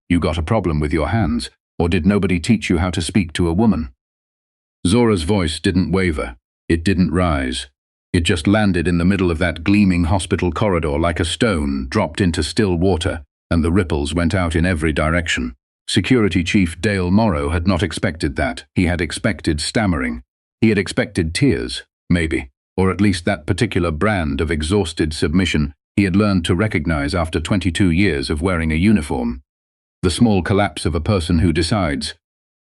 You got a problem with your hands, or did nobody teach you how to speak to a woman? Zora's voice didn't waver. It didn't rise. It just landed in the middle of that gleaming hospital corridor like a stone dropped into still water, and the ripples went out in every direction. Security Chief Dale Morrow had not expected that. He had expected stammering. He had expected tears, maybe, or at least that particular brand of exhausted submission he had learned to recognize after 22 years of wearing a uniform. The small collapse of a person who decides,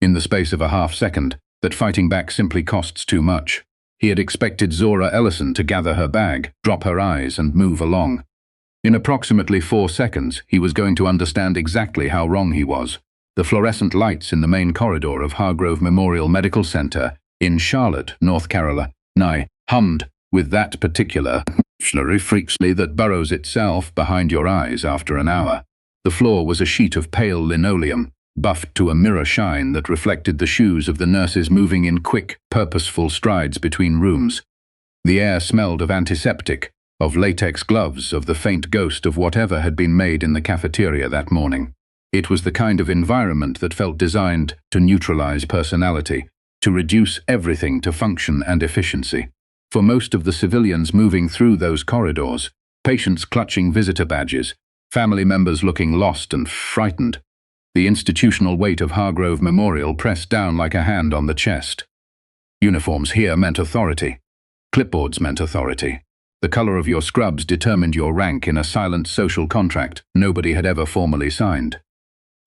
in the space of a half-second, that fighting back simply costs too much. He had expected Zora Ellison to gather her bag, drop her eyes, and move along. In approximately 4 seconds, he was going to understand exactly how wrong he was. The fluorescent lights in the main corridor of Hargrove Memorial Medical Center in Charlotte, North Carolina, hummed with that particular freakishly that burrows itself behind your eyes after an hour. The floor was a sheet of pale linoleum, buffed to a mirror shine that reflected the shoes of the nurses moving in quick, purposeful strides between rooms. The air smelled of antiseptic, of latex gloves, of the faint ghost of whatever had been made in the cafeteria that morning. It was the kind of environment that felt designed to neutralize personality, to reduce everything to function and efficiency. For most of the civilians moving through those corridors, patients clutching visitor badges, family members looking lost and frightened, the institutional weight of Hargrove Memorial pressed down like a hand on the chest. Uniforms here meant authority. Clipboards meant authority. The color of your scrubs determined your rank in a silent social contract nobody had ever formally signed.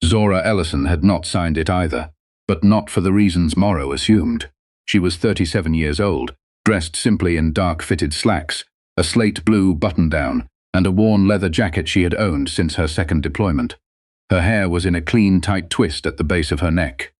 Zora Ellison had not signed it either, but not for the reasons Morrow assumed. She was 37 years old, dressed simply in dark-fitted slacks, a slate blue button-down, and a worn leather jacket she had owned since her second deployment. Her hair was in a clean, tight twist at the base of her neck.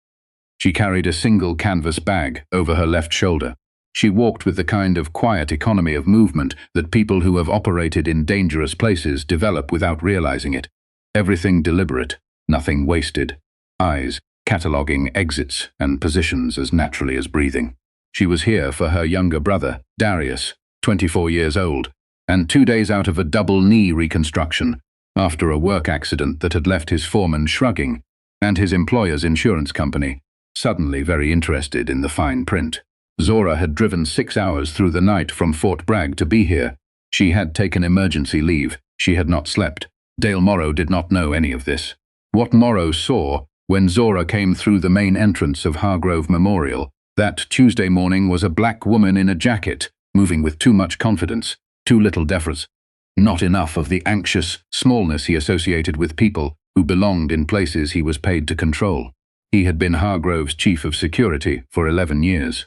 She carried a single canvas bag over her left shoulder. She walked with the kind of quiet economy of movement that people who have operated in dangerous places develop without realizing it. Everything deliberate, nothing wasted. Eyes cataloging exits and positions as naturally as breathing. She was here for her younger brother, Darius, 24 years old, and 2 days out of a double knee reconstruction, after a work accident that had left his foreman shrugging, and his employer's insurance company, suddenly very interested in the fine print. Zora had driven 6 hours through the night from Fort Bragg to be here. She had taken emergency leave. She had not slept. Dale Morrow did not know any of this. What Morrow saw when Zora came through the main entrance of Hargrove Memorial that Tuesday morning was a black woman in a jacket, moving with too much confidence, too little deference. Not enough of the anxious smallness he associated with people who belonged in places he was paid to control. He had been Hargrove's chief of security for 11 years.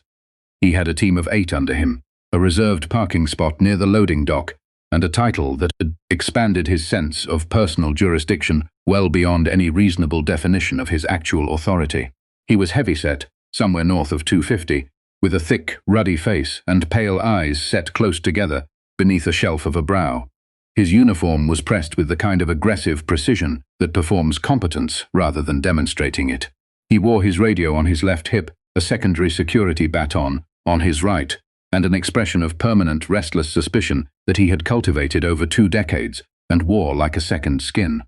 He had a team of 8 under him, a reserved parking spot near the loading dock, and a title that had expanded his sense of personal jurisdiction well beyond any reasonable definition of his actual authority. He was heavyset, somewhere north of 250, with a thick, ruddy face and pale eyes set close together beneath a shelf of a brow. His uniform was pressed with the kind of aggressive precision that performs competence rather than demonstrating it. He wore his radio on his left hip, a secondary security baton on his right, and an expression of permanent, restless suspicion that he had cultivated over 2 decades and wore like a second skin.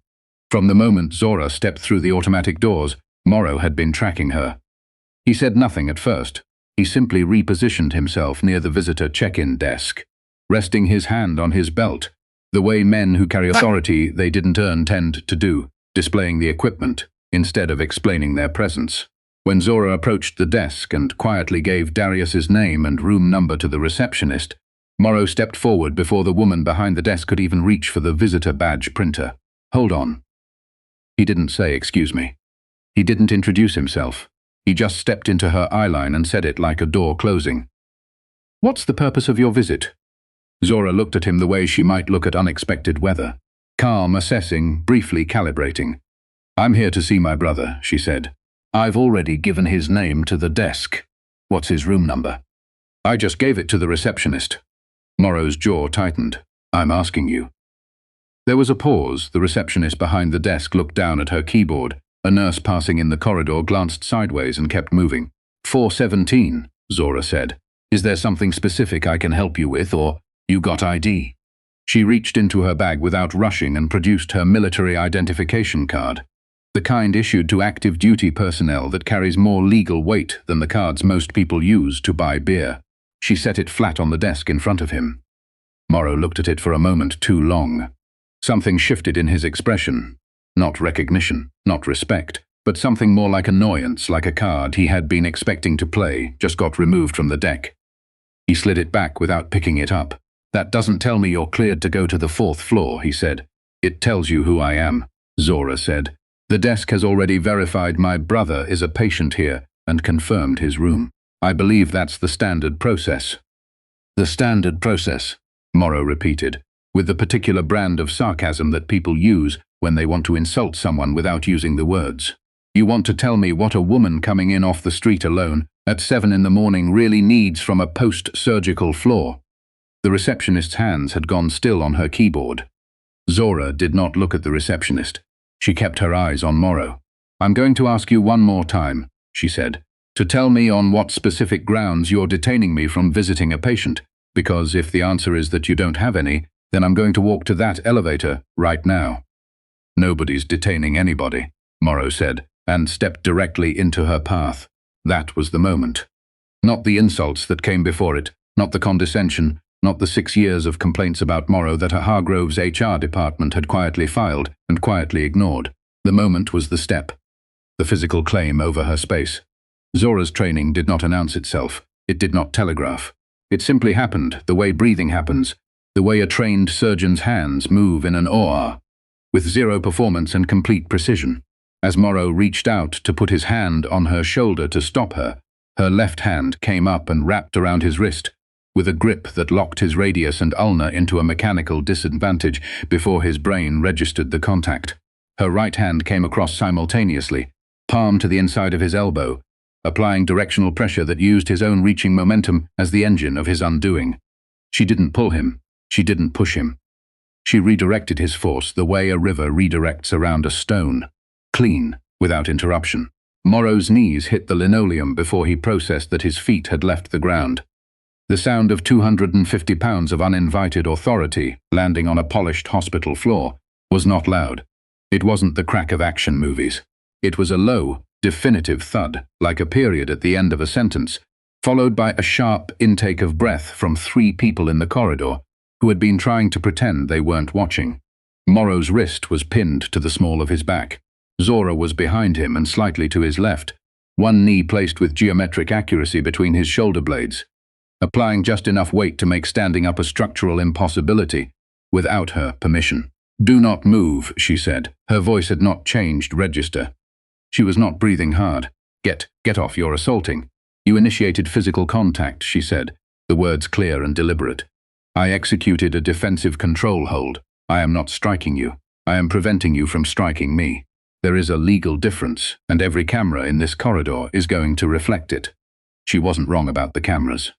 From the moment Zora stepped through the automatic doors, Morrow had been tracking her. He said nothing at first. He simply repositioned himself near the visitor check-in desk, resting his hand on his belt, the way men who carry authority they didn't earn tend to do, displaying the equipment instead of explaining their presence. When Zora approached the desk and quietly gave Darius's name and room number to the receptionist, Morrow stepped forward before the woman behind the desk could even reach for the visitor badge printer. "Hold on." He didn't say "excuse me." He didn't introduce himself. He just stepped into her eyeline and said it like a door closing. "What's the purpose of your visit?" Zora looked at him the way she might look at unexpected weather. Calm, assessing, briefly calibrating. "I'm here to see my brother," she said. "I've already given his name to the desk. What's his room number?" "I just gave it to the receptionist." Morrow's jaw tightened. "I'm asking you." There was a pause. The receptionist behind the desk looked down at her keyboard. A nurse passing in the corridor glanced sideways and kept moving. 417, Zora said. "Is there something specific I can help you with, or you got ID?" She reached into her bag without rushing and produced her military identification card. The kind issued to active duty personnel that carries more legal weight than the cards most people use to buy beer. She set it flat on the desk in front of him. Morrow looked at it for a moment too long. Something shifted in his expression. Not recognition, not respect, but something more like annoyance, like a card he had been expecting to play just got removed from the deck. He slid it back without picking it up. "That doesn't tell me you're cleared to go to the 4th floor, he said. "It tells you who I am," Zora said. "The desk has already verified my brother is a patient here and confirmed his room. I believe that's the standard process." "The standard process," Morrow repeated, with the particular brand of sarcasm that people use when they want to insult someone without using the words. "You want to tell me what a woman coming in off the street alone at 7 in the morning really needs from a post-surgical floor?" The receptionist's hands had gone still on her keyboard. Zora did not look at the receptionist. She kept her eyes on Morrow. "I'm going to ask you one more time," she said, "to tell me on what specific grounds you're detaining me from visiting a patient, because if the answer is that you don't have any, then I'm going to walk to that elevator right now." "Nobody's detaining anybody," Morrow said, and stepped directly into her path. That was the moment. Not the insults that came before it, not the condescension, not the 6 years of complaints about Morrow that her Hargrove's HR department had quietly filed and quietly ignored. The moment was the step. The physical claim over her space. Zora's training did not announce itself. It did not telegraph. It simply happened, the way breathing happens, the way a trained surgeon's hands move in an OR, with zero performance and complete precision. As Morrow reached out to put his hand on her shoulder to stop her, her left hand came up and wrapped around his wrist, with a grip that locked his radius and ulna into a mechanical disadvantage before his brain registered the contact. Her right hand came across simultaneously, palm to the inside of his elbow, applying directional pressure that used his own reaching momentum as the engine of his undoing. She didn't pull him. She didn't push him. She redirected his force the way a river redirects around a stone. Clean, without interruption. Morrow's knees hit the linoleum before he processed that his feet had left the ground. The sound of 250 pounds of uninvited authority landing on a polished hospital floor was not loud. It wasn't the crack of action movies. It was a low, definitive thud, like a period at the end of a sentence, followed by a sharp intake of breath from 3 people in the corridor who had been trying to pretend they weren't watching. Morrow's wrist was pinned to the small of his back. Zora was behind him and slightly to his left, one knee placed with geometric accuracy between his shoulder blades, applying just enough weight to make standing up a structural impossibility, without her permission. "Do not move," she said. Her voice had not changed register. She was not breathing hard. Get off, you're assaulting." "You initiated physical contact," she said, the words clear and deliberate. "I executed a defensive control hold. I am not striking you. I am preventing you from striking me. There is a legal difference, and every camera in this corridor is going to reflect it." She wasn't wrong about the cameras.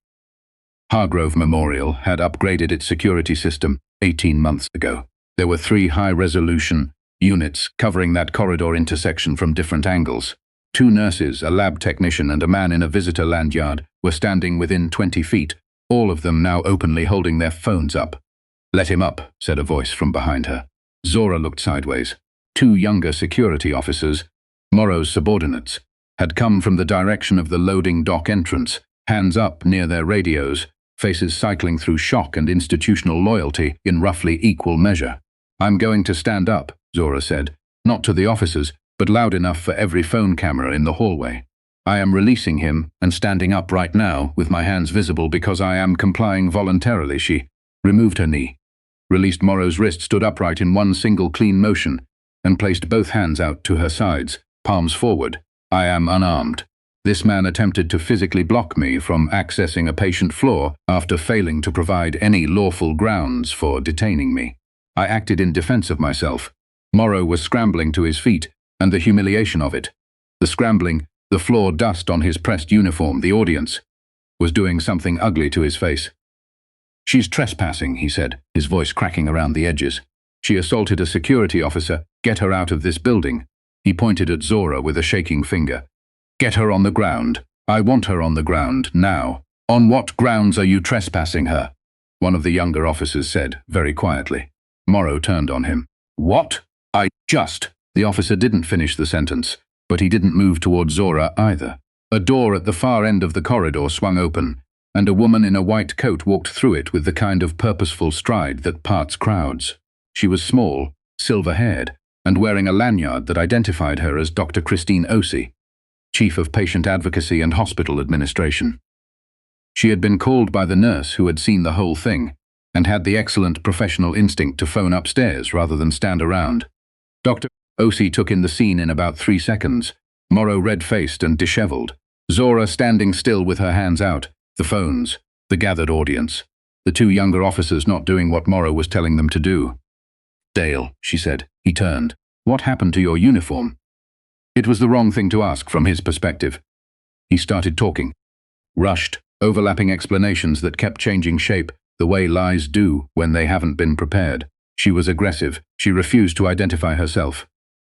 Hargrove Memorial had upgraded its security system 18 months ago. There were 3 high-resolution units covering that corridor intersection from different angles. 2 nurses, a lab technician, and a man in a visitor lanyard were standing within 20 feet, all of them now openly holding their phones up. "Let him up," said a voice from behind her. Zora looked sideways. 2 younger security officers, Morrow's subordinates, had come from the direction of the loading dock entrance, hands up near their radios, faces cycling through shock and institutional loyalty in roughly equal measure. "I'm going to stand up," Zora said, not to the officers, but loud enough for every phone camera in the hallway. "I am releasing him and standing up right now with my hands visible because I am complying voluntarily." She removed her knee, released Morrow's wrist, stood upright in one single clean motion, and placed both hands out to her sides, palms forward. "I am unarmed. This man attempted to physically block me from accessing a patient floor after failing to provide any lawful grounds for detaining me. I acted in defense of myself." Morrow was scrambling to his feet, and the humiliation of it, the scrambling, the floor dust on his pressed uniform, the audience, was doing something ugly to his face. "She's trespassing," he said, his voice cracking around the edges. "She assaulted a security officer. Get her out of this building." He pointed at Zora with a shaking finger. "Get her on the ground. I want her on the ground, now." "On what grounds are you trespassing her?" one of the younger officers said, very quietly. Morrow turned on him. "What? The The officer didn't finish the sentence, but he didn't move toward Zora either. A door at the far end of the corridor swung open, and a woman in a white coat walked through it with the kind of purposeful stride that parts crowds. She was small, silver-haired, and wearing a lanyard that identified her as Dr. Christine Osei, Chief of Patient Advocacy and Hospital Administration. She had been called by the nurse who had seen the whole thing, and had the excellent professional instinct to phone upstairs rather than stand around. Dr. Osei took in the scene in about 3 seconds, Morrow red-faced and disheveled, Zora standing still with her hands out, the phones, the gathered audience, the 2 younger officers not doing what Morrow was telling them to do. "Dale," she said. He turned. "What happened to your uniform?" It was the wrong thing to ask from his perspective. He started talking. Rushed, overlapping explanations that kept changing shape, the way lies do when they haven't been prepared. She was aggressive. She refused to identify herself.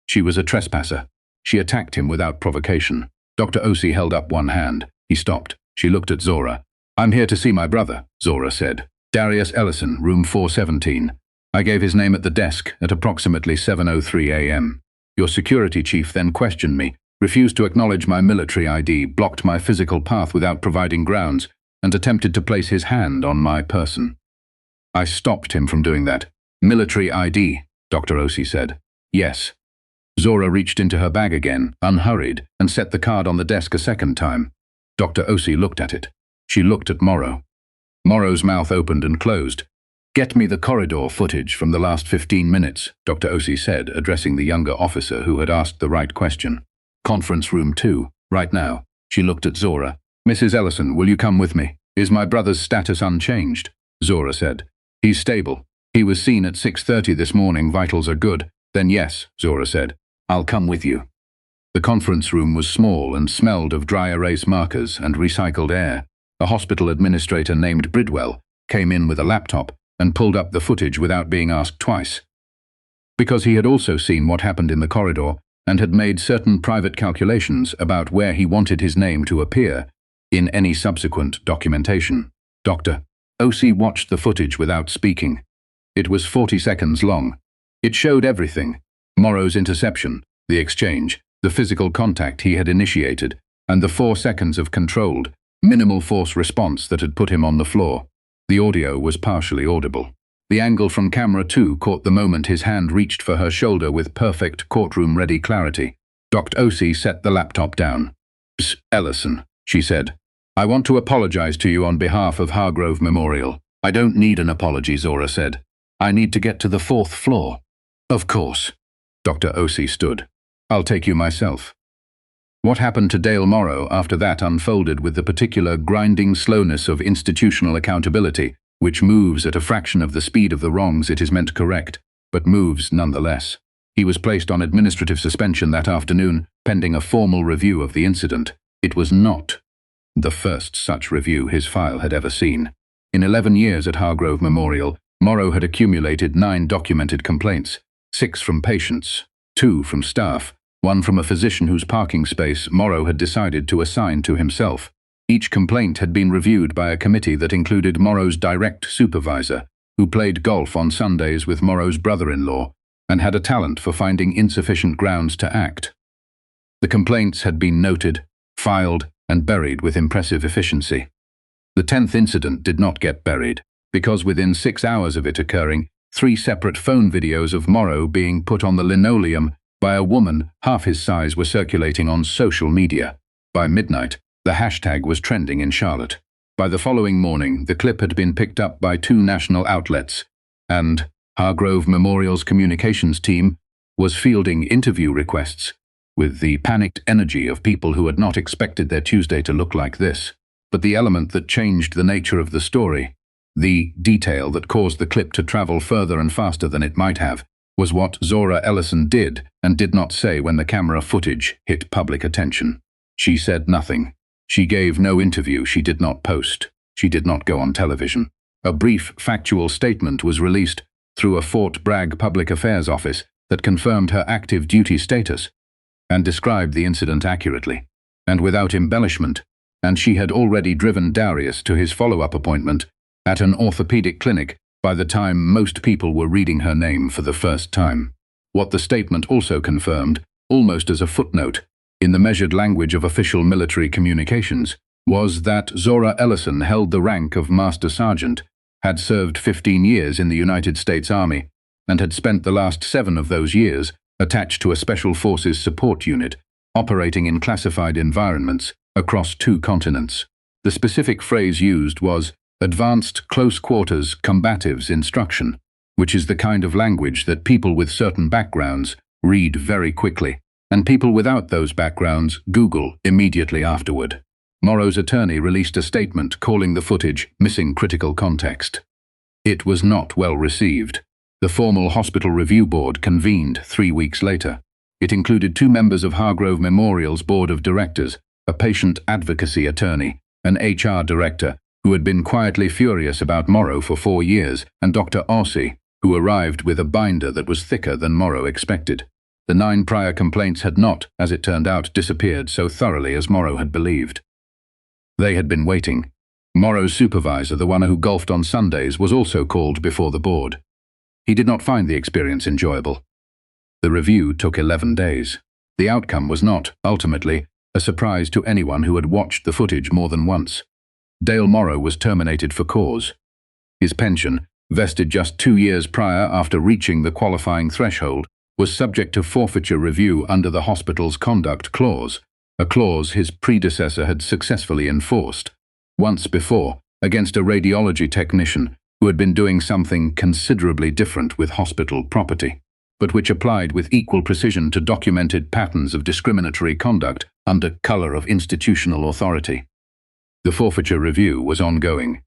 She was a trespasser. She attacked him without provocation. Dr. Osei held up one hand. He stopped. She looked at Zora. "I'm here to see my brother," Zora said. "Darius Ellison, room 417. I gave his name at the desk at approximately 7:03 a.m. Your security chief then questioned me, refused to acknowledge my military ID, blocked my physical path without providing grounds, and attempted to place his hand on my person. I stopped him from doing that. Military ID, Dr. Osei said. Yes. Zora reached into her bag again, unhurried, and set the card on the desk a second time. Dr. Osei looked at it. She looked at Morrow. Morrow's mouth opened and closed. "Get me the corridor footage from the last 15 minutes, Dr. Osei said, addressing the younger officer who had asked the right question. "Conference room 2, right now." She looked at Zora. "Mrs. Ellison, will you come with me? Is my brother's status unchanged?" Zora said. "He's stable. He was seen at 6:30 this morning. Vitals are good." "Then yes," Zora said. "I'll come with you." The conference room was small and smelled of dry erase markers and recycled air. A hospital administrator named Bridwell came in with a laptop and pulled up the footage without being asked twice. Because he had also seen what happened in the corridor and had made certain private calculations about where he wanted his name to appear in any subsequent documentation. Dr. Osei watched the footage without speaking. It was 40 seconds long. It showed everything: Morrow's interception, the exchange, the physical contact he had initiated, and the 4 seconds of controlled, minimal force response that had put him on the floor. The audio was partially audible. The angle from camera 2 caught the moment his hand reached for her shoulder with perfect courtroom-ready clarity. Dr. Osei set the laptop down. "Miss Ellison," she said, "I want to apologize to you on behalf of Hargrove Memorial." "I don't need an apology," Zora said. "I need to get to the 4th floor." "Of course." Dr. Osei stood. "I'll take you myself." What happened to Dale Morrow after that unfolded with the particular grinding slowness of institutional accountability, which moves at a fraction of the speed of the wrongs it is meant to correct, but moves nonetheless. He was placed on administrative suspension that afternoon, pending a formal review of the incident. It was not the first such review his file had ever seen. In 11 years at Hargrove Memorial, Morrow had accumulated 9 documented complaints, 6 from patients, 2 from staff, 1 from a physician whose parking space Morrow had decided to assign to himself. Each complaint had been reviewed by a committee that included Morrow's direct supervisor, who played golf on Sundays with Morrow's brother-in-law and had a talent for finding insufficient grounds to act. The complaints had been noted, filed, and buried with impressive efficiency. The 10th incident did not get buried, because within 6 hours of it occurring, 3 separate phone videos of Morrow being put on the linoleum by a woman half his size were circulating on social media. By midnight, the hashtag was trending in Charlotte. By the following morning, the clip had been picked up by 2 national outlets, and Hargrove Memorial's communications team was fielding interview requests with the panicked energy of people who had not expected their Tuesday to look like this. But the element that changed the nature of the story, the detail that caused the clip to travel further and faster than it might have, was what Zora Ellison did and did not say when the camera footage hit public attention. She said nothing. She gave no interview. She did not post. She did not go on television. A brief, factual statement was released through a Fort Bragg Public Affairs office that confirmed her active duty status and described the incident accurately and without embellishment, and she had already driven Darius to his follow-up appointment at an orthopedic clinic by the time most people were reading her name for the first time. What the statement also confirmed, almost as a footnote, in the measured language of official military communications, was that Zora Ellison held the rank of Master Sergeant, had served 15 years in the United States Army, and had spent the last 7 of those years attached to a Special Forces support unit, operating in classified environments across 2 continents. The specific phrase used was Advanced Close Quarters Combatives Instruction, which is the kind of language that people with certain backgrounds read very quickly, and people without those backgrounds Google immediately afterward. Morrow's attorney released a statement calling the footage missing critical context. It was not well received. The formal hospital review board convened 3 weeks later. It included 2 members of Hargrove Memorial's board of directors, a patient advocacy attorney, an HR director who had been quietly furious about Morrow for 4 years, and Dr. Orsi, who arrived with a binder that was thicker than Morrow expected. The 9 prior complaints had not, as it turned out, disappeared so thoroughly as Morrow had believed. They had been waiting. Morrow's supervisor, the one who golfed on Sundays, was also called before the board. He did not find the experience enjoyable. The review took 11 days. The outcome was not, ultimately, a surprise to anyone who had watched the footage more than once. Dale Morrow was terminated for cause. His pension, vested just 2 years prior after reaching the qualifying threshold, was subject to forfeiture review under the hospital's conduct clause, a clause his predecessor had successfully enforced, once before, against a radiology technician who had been doing something considerably different with hospital property, but which applied with equal precision to documented patterns of discriminatory conduct under color of institutional authority. The forfeiture review was ongoing.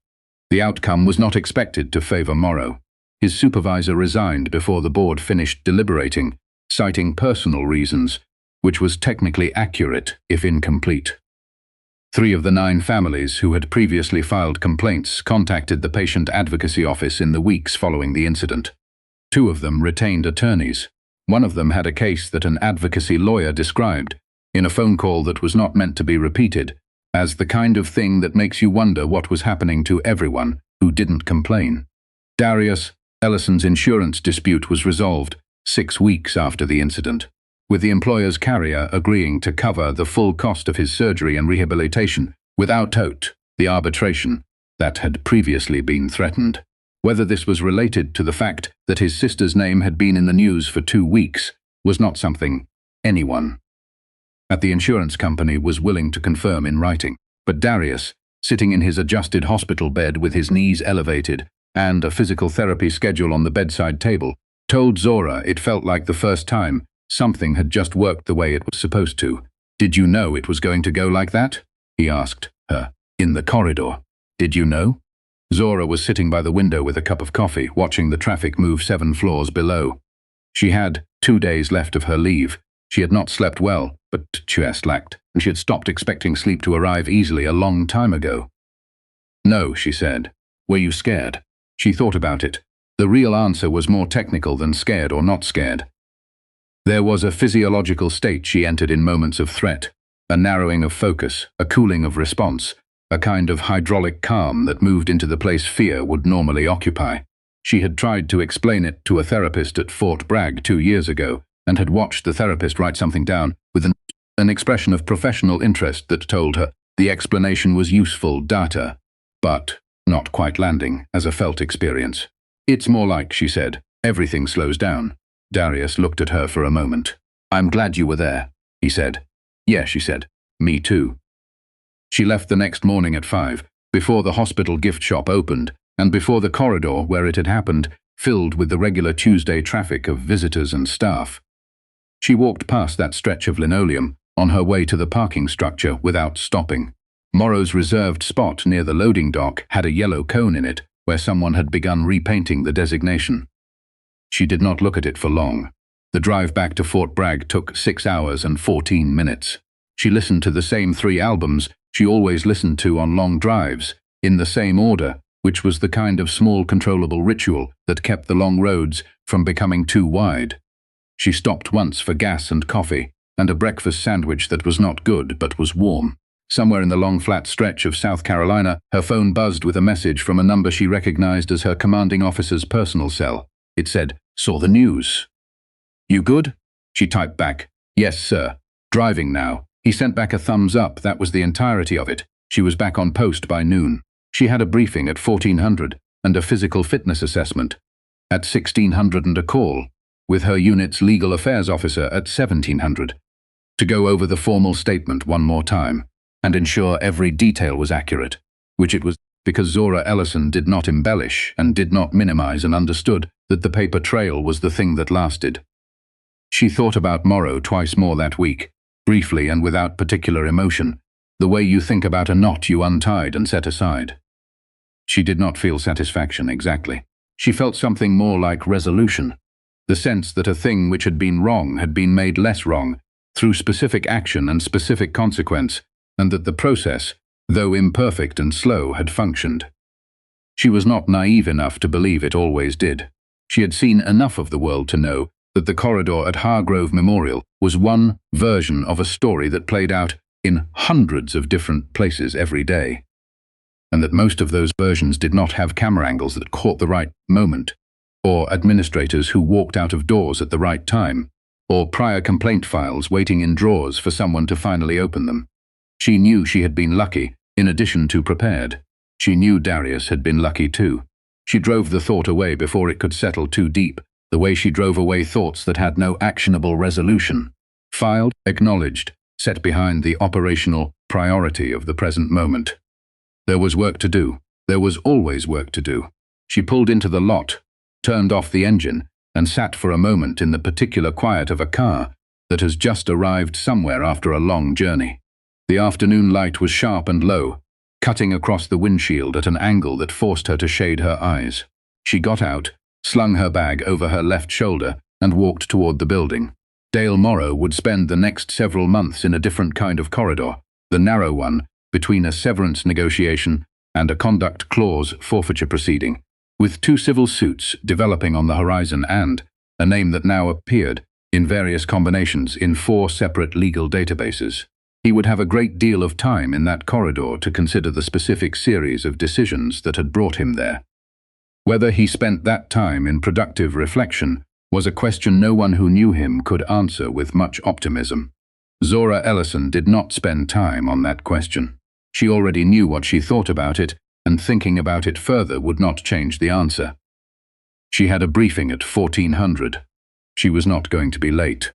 The outcome was not expected to favor Morrow. His supervisor resigned before the board finished deliberating, citing personal reasons, which was technically accurate if incomplete. 3 of the 9 families who had previously filed complaints contacted the patient advocacy office in the weeks following the incident. 2 of them retained attorneys. One of them had a case that an advocacy lawyer described, in a phone call that was not meant to be repeated, as the kind of thing that makes you wonder what was happening to everyone who didn't complain. Darius Ellison's insurance dispute was resolved 6 weeks after the incident, with the employer's carrier agreeing to cover the full cost of his surgery and rehabilitation without the arbitration that had previously been threatened. Whether this was related to the fact that his sister's name had been in the news for 2 weeks was not something anyone at the insurance company was willing to confirm in writing. But Darius, sitting in his adjusted hospital bed with his knees elevated and a physical therapy schedule on the bedside table, told Zora it felt like the first time something had just worked the way it was supposed to. "Did you know it was going to go like that?" he asked her, in the corridor. "Did you know?" Zora was sitting by the window with a cup of coffee, watching the traffic move 7 floors below. She had 2 days left of her leave. She had not slept well, but chest lacked, and she had stopped expecting sleep to arrive easily a long time ago. "No," she said. "Were you scared?" She thought about it. The real answer was more technical than scared or not scared. There was a physiological state she entered in moments of threat, a narrowing of focus, a cooling of response, a kind of hydraulic calm that moved into the place fear would normally occupy. She had tried to explain it to a therapist at Fort Bragg 2 years ago, and had watched the therapist write something down with an expression of professional interest that told her the explanation was useful data, but not quite landing as a felt experience. "It's more like," she said, "everything slows down." Darius looked at her for a moment. "I'm glad you were there," he said. "Yeah," she said. "Me too." She left the next morning at 5, before the hospital gift shop opened, and before the corridor where it had happened filled with the regular Tuesday traffic of visitors and staff. She walked past that stretch of linoleum on her way to the parking structure without stopping. Morrow's reserved spot near the loading dock had a yellow cone in it where someone had begun repainting the designation. She did not look at it for long. The drive back to Fort Bragg took 6 hours and 14 minutes. She listened to the same 3 albums she always listened to on long drives, in the same order, which was the kind of small controllable ritual that kept the long roads from becoming too wide. She stopped once for gas and coffee, and a breakfast sandwich that was not good but was warm. Somewhere in the long flat stretch of South Carolina, her phone buzzed with a message from a number she recognized as her commanding officer's personal cell. It said, "Saw the news." "You good?" She typed back, "Yes, sir. Driving now." He sent back a thumbs up. That was the entirety of it. She was back on post by noon. She had a briefing at 1400 and a physical fitness assessment at 1600 and a call with her unit's legal affairs officer at 1700 to go over the formal statement one more time and ensure every detail was accurate, which it was, because Zora Ellison did not embellish and did not minimize and understood that the paper trail was the thing that lasted. She thought about Morrow twice more that week, briefly and without particular emotion, the way you think about a knot you untied and set aside. She did not feel satisfaction exactly. She felt something more like resolution, the sense that a thing which had been wrong had been made less wrong through specific action and specific consequence, and that the process, though imperfect and slow, had functioned. She was not naive enough to believe it always did. She had seen enough of the world to know that the corridor at Hargrove Memorial was one version of a story that played out in hundreds of different places every day, and that most of those versions did not have camera angles that caught the right moment, or administrators who walked out of doors at the right time, or prior complaint files waiting in drawers for someone to finally open them. She knew she had been lucky, in addition to prepared. She knew Darius had been lucky too. She drove the thought away before it could settle too deep, the way she drove away thoughts that had no actionable resolution. Filed, acknowledged, set behind the operational priority of the present moment. There was work to do. There was always work to do. She pulled into the lot, turned off the engine, and sat for a moment in the particular quiet of a car that has just arrived somewhere after a long journey. The afternoon light was sharp and low, cutting across the windshield at an angle that forced her to shade her eyes. She got out, slung her bag over her left shoulder, and walked toward the building. Dale Morrow would spend the next several months in a different kind of corridor, the narrow one between a severance negotiation and a conduct clause forfeiture proceeding, with 2 civil suits developing on the horizon and a name that now appeared in various combinations in 4 separate legal databases. He would have a great deal of time in that corridor to consider the specific series of decisions that had brought him there. Whether he spent that time in productive reflection was a question no one who knew him could answer with much optimism. Zora Ellison did not spend time on that question. She already knew what she thought about it, and thinking about it further would not change the answer. She had a briefing at 1400. She was not going to be late.